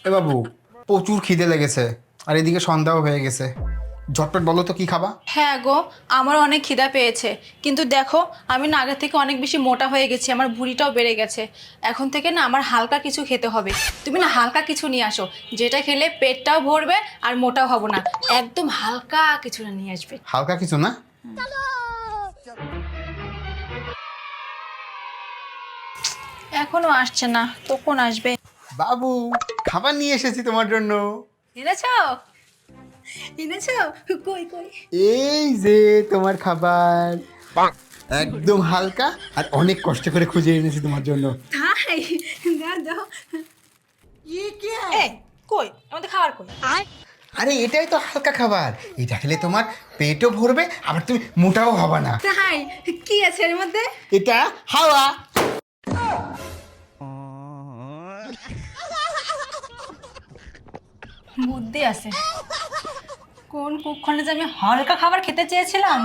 এ বাবু, প্রচুর খিদে লেগেছে আর এদিকে সন্ধ্যাও হয়ে গেছে। ঝটপট বলো তো কি খাবা? হ্যাঁ গো, আমার অনেক খিদা পেয়েছে, কিন্তু দেখো আমি না আগের থেকে অনেক বেশি মোটা হয়ে গেছি, আমার ভুঁড়িটাও বেড়ে গেছে। এখন থেকে না আমার হালকা কিছু খেতে হবে। তুমি না হালকা কিছু নিয়ে আসো, যেটা খেলে পেটটাও ভরবে আর মোটাও হব না। একদম হালকা কিছু নিয়ে আসবে। হালকা কিছু না? এখনো আসছে না, কখন আসবে? বাবু, খাবার নিয়ে এসেছি তোমার জন্য। এনেছো? এনেছো? কই কই? এই যে তোমার খাবার, একদম হালকা আর অনেক কষ্ট করে খুঁজে এনেছি তোমার জন্য। তাই? দাও দাও। এই, কই আমাদের খাবার কই? আরে এটাই তো হালকা খাবার, এটা খেলে তোমার পেটও ভরবে আবার তুমি মোটাও হবে না। তাই? কি আছে এর মধ্যে? এটা হাওয়া। বুদ্ধি আছে। কোন কুক্ষণে যে আমি হালকা খাবার খেতে চেয়েছিলাম।